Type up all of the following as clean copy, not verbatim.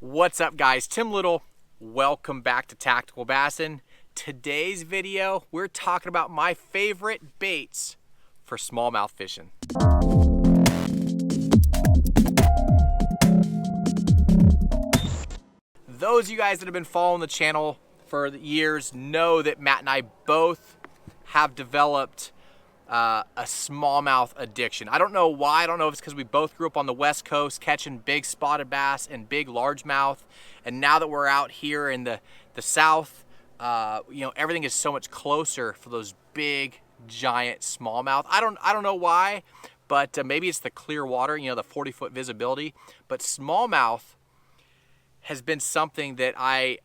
What's up, guys? Tim Little. Welcome back to Tactical Bassin'. Today's video, we're talking about my favorite baits for smallmouth fishing. Those of you guys that have been following the channel for years know that Matt and I both have developed a smallmouth addiction. I don't know why. I don't know if it's because we both grew up on the West Coast catching big spotted bass and big largemouth, and now that we're out here in the South, everything is so much closer for those big, giant smallmouth. I don't know why, but maybe it's the clear water, the 40-foot visibility. But smallmouth has been something that I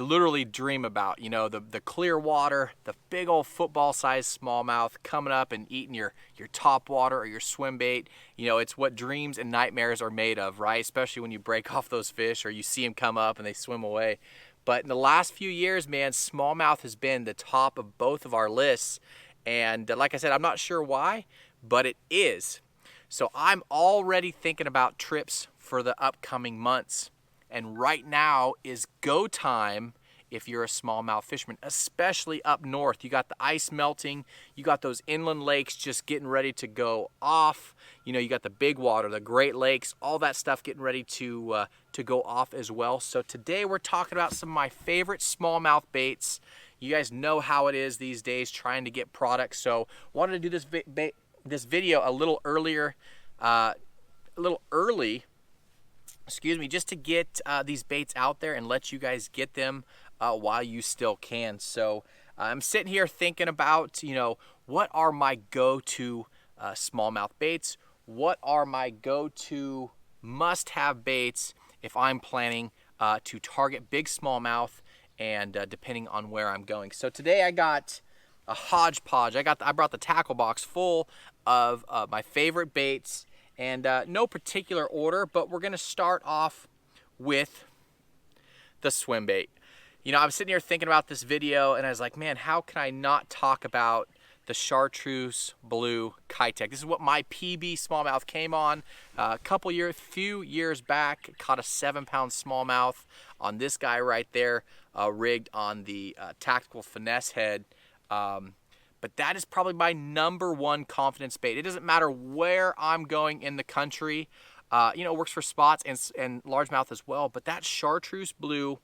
literally dream about. The clear water, the big old football-sized smallmouth coming up and eating your topwater or your swim bait. It's what dreams and nightmares are made of, right? Especially when you break off those fish or you see them come up and they swim away. But in the last few years, man, smallmouth has been the top of both of our lists. And like I said, I'm not sure why, but it is. So I'm already thinking about trips for the upcoming months. And right now is go time if you're a smallmouth fisherman, especially up north. You got the ice melting, you got those inland lakes just getting ready to go off. You got the big water, the Great Lakes, all that stuff getting ready to go off as well. So today we're talking about some of my favorite smallmouth baits. You guys know how it is these days trying to get products. So wanted to do this video a little early, just to get these baits out there and let you guys get them while you still can. So I'm sitting here thinking about, what are my go-to smallmouth baits? What are my go-to must-have baits if I'm planning to target big smallmouth and depending on where I'm going. So today I got a hodgepodge. I brought the tackle box full of my favorite baits. And no particular order, but we're going to start off with the swim bait. I was sitting here thinking about this video, and I was like, man, how can I not talk about the chartreuse blue Kitech? This is what my PB smallmouth came on a few years back. Caught a 7-pound smallmouth on this guy right there, rigged on the tactical finesse head. But that is probably my #1 confidence bait. It doesn't matter where I'm going in the country. It works for spots and largemouth as well. But that chartreuse blue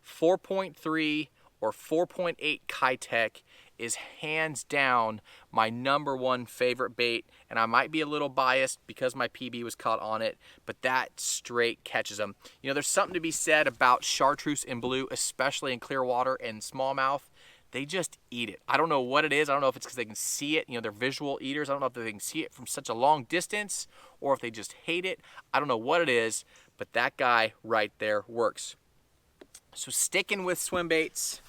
4.3 or 4.8 Kitech is hands down my #1 favorite bait. And I might be a little biased because my PB was caught on it, but that straight catches them. There's something to be said about chartreuse and blue, especially in clear water and smallmouth. They just eat it. I don't know what it is. I don't know if it's because they can see it. They're visual eaters. I don't know if they can see it from such a long distance or if they just hate it. I don't know what it is, but that guy right there works. So sticking with swim baits,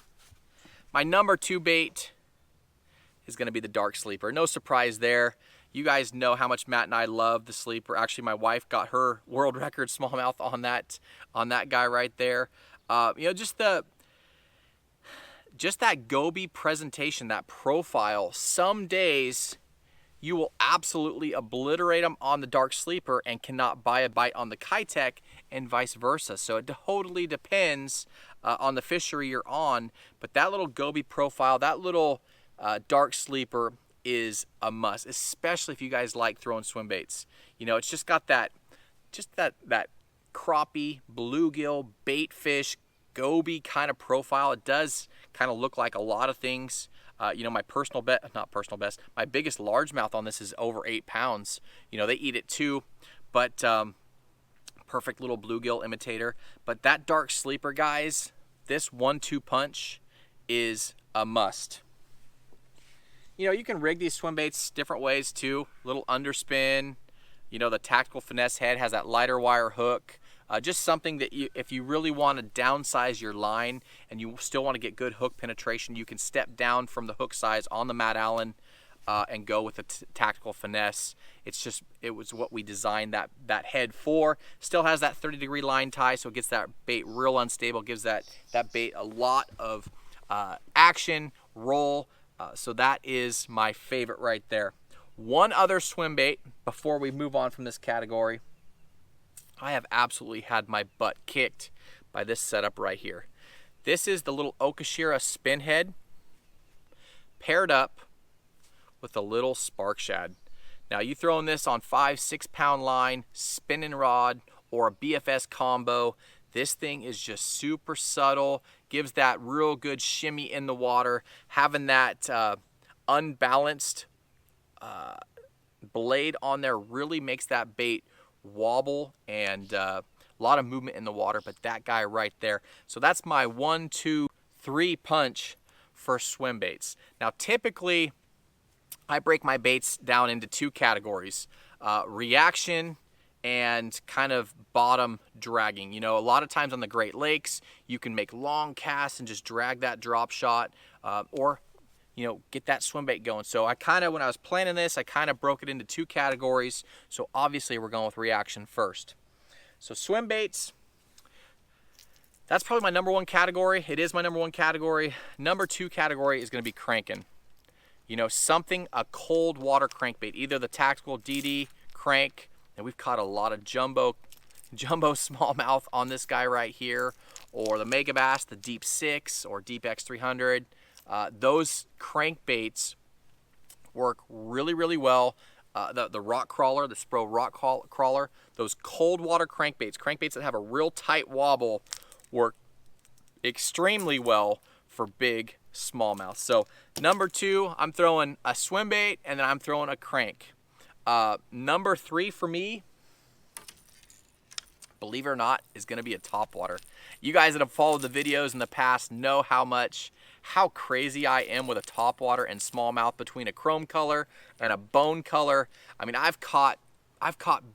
my #2 bait is going to be the dark sleeper. No surprise there. You guys know how much Matt and I love the sleeper. Actually, my wife got her world record smallmouth on that guy right there. Just that goby presentation, that profile. Some days you will absolutely obliterate them on the dark sleeper and cannot buy a bite on the Kitech, and vice versa. So it totally depends on the fishery you're on. But that little goby profile, that little dark sleeper is a must, especially if you guys like throwing swim baits. It's just got that crappie, bluegill, bait fish, goby kind of profile. It does kind of look like a lot of things. My my biggest largemouth on this is over 8 pounds. They eat it too, but perfect little bluegill imitator. But that dark sleeper, guys, this 1-2 punch is a must. You can rig these swim baits different ways too. Little underspin. The tactical finesse head has that lighter wire hook. Just something that if you really want to downsize your line and you still want to get good hook penetration, you can step down from the hook size on the Matt Allen and go with the tactical finesse. It was what we designed that head for. Still has that 30-degree line tie, so it gets that bait real unstable, gives that bait a lot of action, roll. So that is my favorite right there. One other swim bait before we move on from this category I have absolutely had my butt kicked by this setup right here. This is the little Okashira spin head paired up with a little spark shad. Now you throwing this on 5-6 pound line, spinning rod, or a BFS combo, this thing is just super subtle, gives that real good shimmy in the water. Having that unbalanced blade on there really makes that bait wobble, and a lot of movement in the water. But that guy right there, so that's my 1, 2, 3 punch for swim baits. Now typically I break my baits down into 2 categories, reaction and kind of bottom dragging. You know, a lot of times on the Great Lakes, you can make long casts and just drag that drop shot, or, you know, get that swim bait going. So I kind of, when I was planning this, I kind of broke it into 2 categories. So obviously we're going with reaction first. So swim baits, that's probably my number 1 category. It is my number 1 category. Number 2 category is going to be cranking. You know, something, a cold water crankbait, either the tactical DD crank, and we've caught a lot of jumbo smallmouth on this guy right here, or the Mega Bass, the Deep 6 or Deep X300. Those crankbaits work really, really well. The rock crawler, the Spro rock crawler, those cold water crankbaits that have a real tight wobble, work extremely well for big smallmouth. So number 2, I'm throwing a swim bait, and then I'm throwing a crank. Number 3 for me, believe it or not, is going to be a topwater. You guys that have followed the videos in the past know how crazy I am with a topwater and smallmouth between a chrome color and a bone color. I mean, I've caught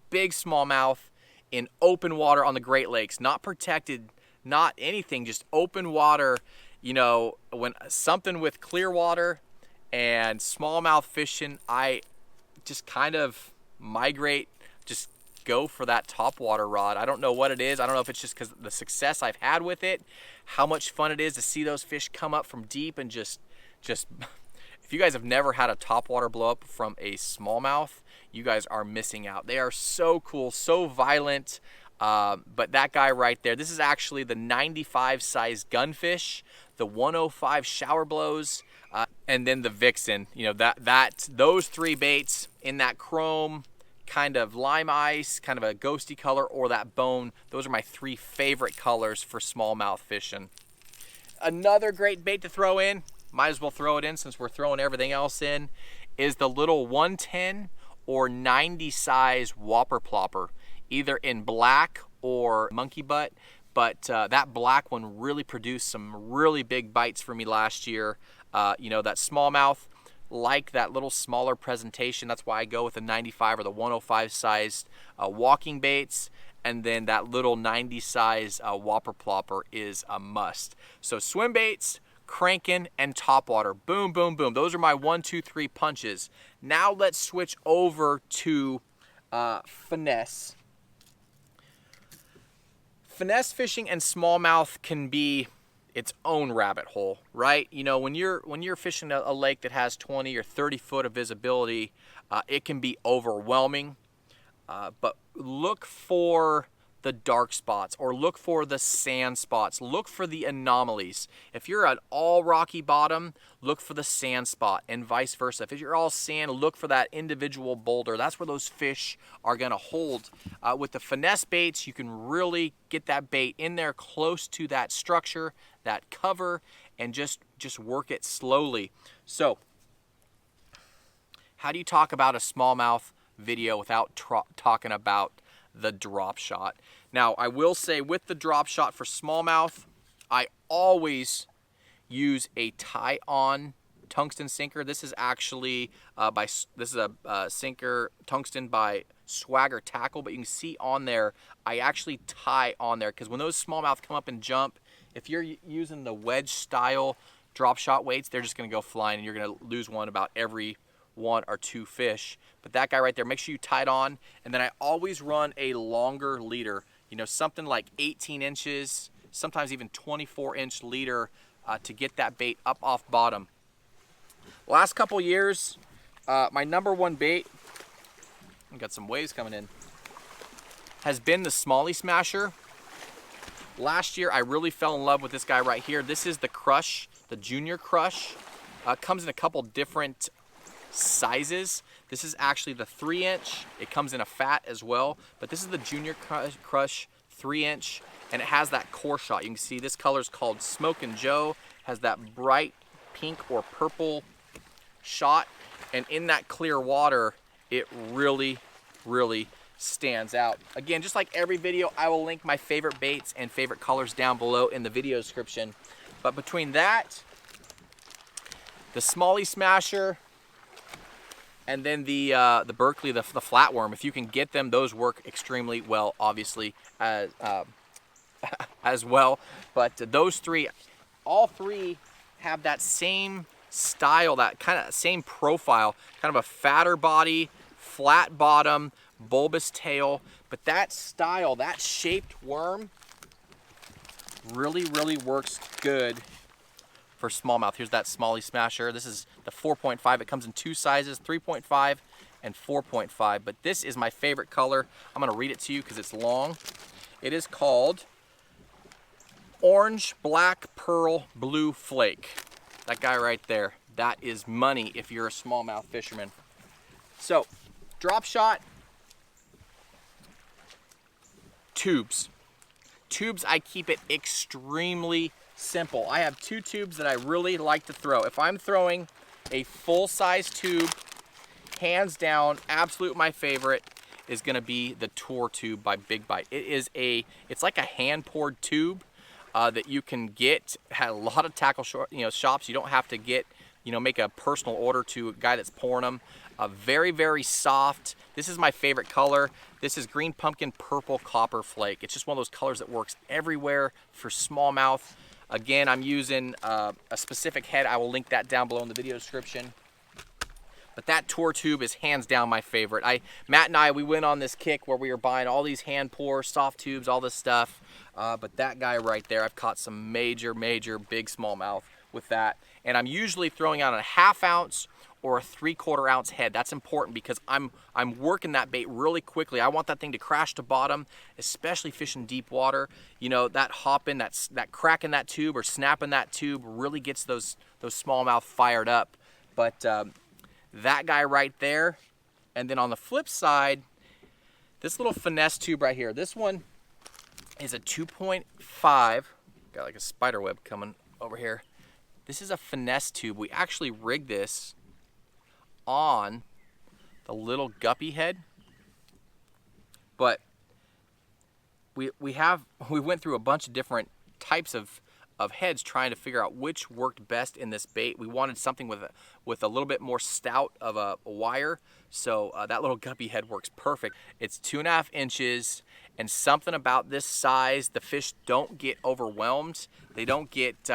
big smallmouth in open water on the Great Lakes, not protected, not anything, just open water. You know, when something with clear water and smallmouth fishing, I just kind of migrate, just go for that topwater rod. I don't know what it is. I don't know if it's just because the success I've had with it, how much fun it is to see those fish come up from deep and just if you guys have never had a topwater blow up from a smallmouth, you guys are missing out. They are so cool, so violent. But that guy right there, this is actually the 95 size gunfish, the 105 shower blows, and then the vixen. You know, those 3 baits in that chrome, kind of lime ice, kind of a ghosty color, or that bone. Those are my 3 favorite colors for smallmouth fishing. Another great bait to throw in, might as well throw it in since we're throwing everything else in, is the little 110 or 90 size whopper plopper, either in black or monkey butt. But that black one really produced some really big bites for me last year. You know, that smallmouth, like that little smaller presentation. That's why I go with the 95 or the 105 sized walking baits. And then that little 90 size whopper plopper is a must. So swim baits, cranking, and topwater. Boom, boom, boom. Those are my 1, 2, 3 punches. Now let's switch over to finesse. Finesse fishing and smallmouth can be its own rabbit hole, right? You know, when you're fishing a lake that has 20 or 30 foot of visibility, it can be overwhelming. But look for the dark spots, or look for the sand spots. Look for the anomalies. If you're an all rocky bottom, look for the sand spot, and vice versa. If you're all sand, look for that individual boulder. That's where those fish are going to hold. With the finesse baits, you can really get that bait in there close to that structure, that cover, and just work it slowly. So, how do you talk about a smallmouth video without talking about the drop shot? Now, I will say with the drop shot for smallmouth, I always use a tie-on tungsten sinker. This is actually this is a sinker tungsten by Swagger Tackle, but you can see on there I actually tie on there, because when those smallmouth come up and jump, if you're using the wedge style drop shot weights, they're just going to go flying, and you're going to lose one about every 1 or 2 fish. But that guy right there, make sure you tie it on. And then I always run a longer leader, you know, something like 18 inches, sometimes even 24-inch leader to get that bait up off bottom. Last couple years, my number 1 bait, I got some waves coming in. has been the Smallie Smasher. Last year, I really fell in love with this guy right here. This is the Crush, the Junior Crush. Comes in a couple different sizes. This is actually the 3-inch. It comes in a fat as well, but this is the Junior Crush 3-inch, and it has that core shot. You can see this color is called Smokin' Joe. Has that bright pink or purple shot, and in that clear water, it really, really stands out. Again, just like every video, I will link my favorite baits and favorite colors down below in the video description. But between that, the Smallie Smasher, and then the Berkley, the flatworm, if you can get them, those work extremely well, obviously, as well. But those three, all three have that same style, that kind of same profile, kind of a fatter body, flat bottom, bulbous tail, but that style, that shaped worm really, really works good for smallmouth. Here's that Smallie Smasher. This is the 4.5. It comes in two sizes, 3.5 and 4.5, but this is my favorite color. I'm gonna read it to you because it's long. It is called Orange, Black, Pearl, Blue Flake. That guy right there, that is money if you're a smallmouth fisherman. So, drop shot, tubes. Tubes, I keep it extremely simple. I have two tubes that I really like to throw. If I'm throwing a full-size tube, hands down, absolute my favorite is gonna be the Tour tube by Big Bite. It's like a hand-poured tube that you can get at a lot of tackle shops. You don't have to get, make a personal order to a guy that's pouring them. Very, very soft. This is my favorite color. This is green pumpkin purple copper flake. It's just one of those colors that works everywhere for smallmouth. Again, I'm using a specific head. I will link that down below in the video description. But that Tour tube is hands down my favorite. Matt and I, we went on this kick where we were buying all these hand pour, soft tubes, all this stuff. But that guy right there, I've caught some major, major big smallmouth with that. And I'm usually throwing out a 1/2 ounce or a 3/4 ounce head. That's important because I'm working that bait really quickly. I want that thing to crash to bottom, especially fishing deep water. That hopping, that cracking that tube or snapping that tube really gets those smallmouth fired up. But that guy right there, and then on the flip side, this little Finesse tube right here. This one is a 2.5. Got like a spider web coming over here. This is a Finesse tube. We actually rigged this on the little guppy head, but we went through a bunch of different types of heads trying to figure out which worked best in this bait. We wanted something with a little bit more stout of a wire, so that little guppy head works perfect. It's 2.5 inches, and something about this size, the fish don't get overwhelmed. They don't get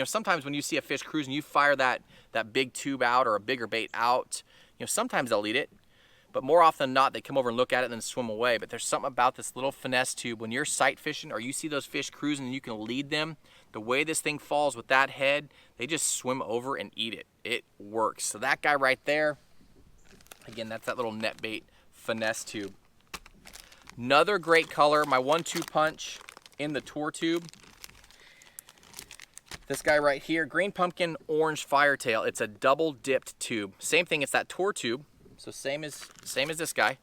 sometimes when you see a fish cruising, you fire that big tube out or a bigger bait out, sometimes they'll eat it, but more often than not, they come over and look at it and then swim away. But there's something about this little Finesse tube. When you're sight fishing or you see those fish cruising and you can lead them, the way this thing falls with that head, they just swim over and eat it. It works. So that guy right there, again, that's that little net bait Finesse tube. Another great color, my 1-2 punch in the Tour tube. This guy right here, green pumpkin, orange firetail. It's a double dipped tube. Same thing, it's that Tour tube. So same as this guy.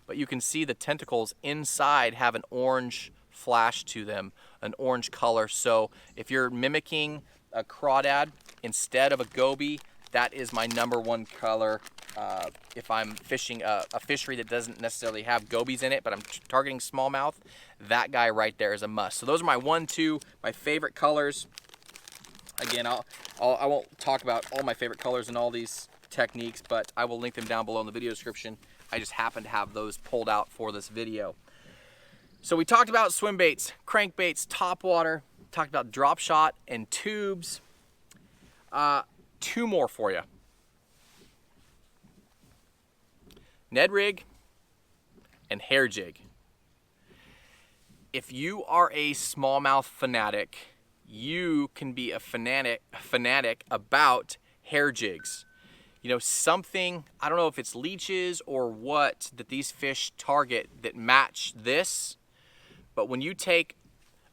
But you can see the tentacles inside have an orange flash to them, an orange color. So if you're mimicking a crawdad instead of a goby, that is my #1 color. If I'm fishing a fishery that doesn't necessarily have gobies in it, but I'm targeting smallmouth, that guy right there is a must. So those are my 1-2, my favorite colors. Again, I won't talk about all my favorite colors and all these techniques, but I will link them down below in the video description. I just happen to have those pulled out for this video. So we talked about swim baits, crankbaits, topwater, talked about drop shot and tubes. 2 more for you. Ned Rig and Hair Jig. If you are a smallmouth fanatic, you can be a fanatic about hair jigs. you know, something, I don't know if it's leeches or what, that these fish target that match this. But when you take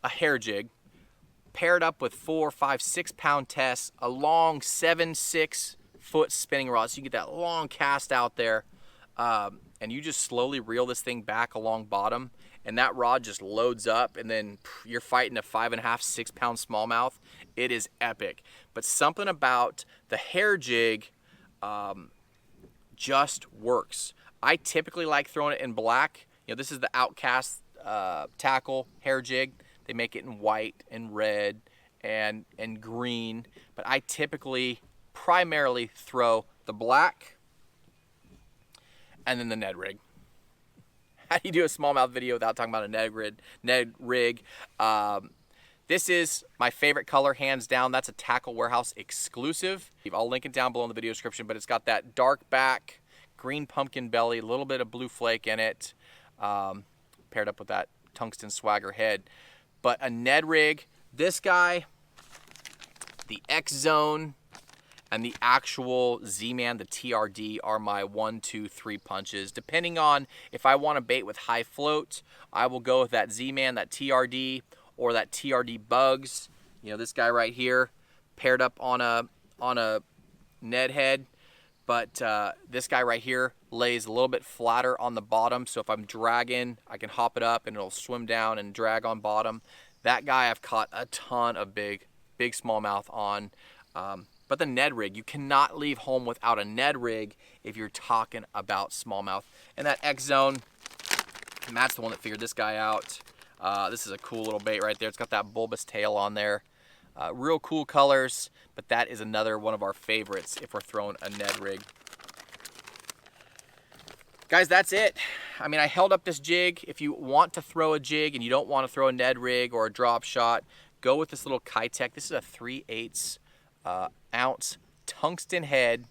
a hair jig, pair it up with 4, 5, 6 pound tests, a long 7, 6 foot spinning rod, so you get that long cast out there, and you just slowly reel this thing back along bottom, and that rod just loads up, and then you're fighting a 5.5, 6 pound smallmouth. It is epic. But something about the hair jig just works. I typically like throwing it in black. You know, this is the Outcast tackle hair jig. They make it in white and red and green, but I typically primarily throw the black and then the Ned Rig. How do you do a smallmouth video without talking about a Ned Rig? This is my favorite color, hands down. That's a Tackle Warehouse exclusive. I'll link it down below in the video description, but it's got that dark back, green pumpkin belly, a little bit of blue flake in it, paired up with that tungsten swagger head. But a Ned Rig, this guy, the X-Zone, and the actual Z-Man, the TRD, are my 1, 2, 3 punches. Depending on if I want to bait with high float, I will go with that Z-Man, that TRD, or that TRD Bugs. You know, this guy right here, paired up on a Ned head. But this guy right here lays a little bit flatter on the bottom, so if I'm dragging, I can hop it up and it'll swim down and drag on bottom. That guy I've caught a ton of big smallmouth on. But the Ned Rig, you cannot leave home without a Ned Rig if you're talking about smallmouth. And that X-Zone, Matt's the one that figured this guy out. This is a cool little bait right there. It's got that bulbous tail on there. Real cool colors, but that is another one of our favorites if we're throwing a Ned Rig. Guys, that's it. I mean, I held up this jig. If you want to throw a jig and you don't want to throw a Ned Rig or a drop shot, go with this little Kitech. This is a 3/8 ounce tungsten head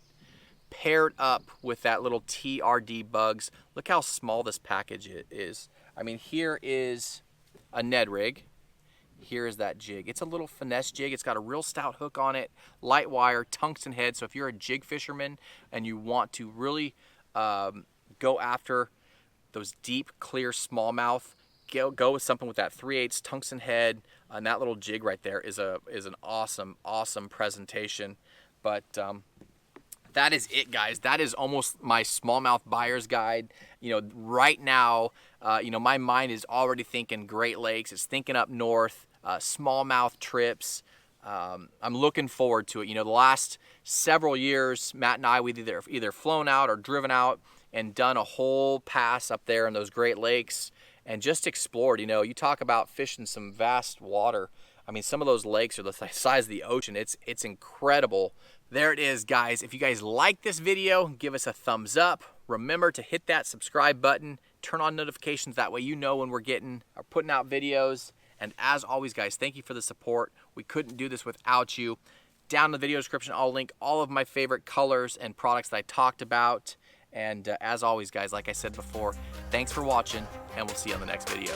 paired up with that little TRD Bugs. Look how small this package is. I mean, here is a Ned Rig. Here is that jig. It's a little finesse jig. It's got a real stout hook on it, light wire, tungsten head. So if you're a jig fisherman and you want to really go after those deep, clear smallmouth, go with something with that 3/8 tungsten head, and that little jig right there is an awesome presentation. But that is it, guys. That is almost my smallmouth buyer's guide. You know, right now, you know, my mind is already thinking Great Lakes. It's thinking up north, smallmouth trips. I'm looking forward to it. You know, the last several years, Matt and I, we've either flown out or driven out and done a whole pass up there in those Great Lakes and just explored. You know, you talk about fishing some vast water. I mean, some of those lakes are the size of the ocean. It's incredible. There it is, guys. If you guys like this video, give us a thumbs up. Remember to hit that subscribe button, turn on notifications. That way you know when we're putting out videos. And as always, guys, thank you for the support. We couldn't do this without you. Down in the video description, I'll link all of my favorite colors and products that I talked about. And as always, guys, like I said before, thanks for watching, and we'll see you on the next video.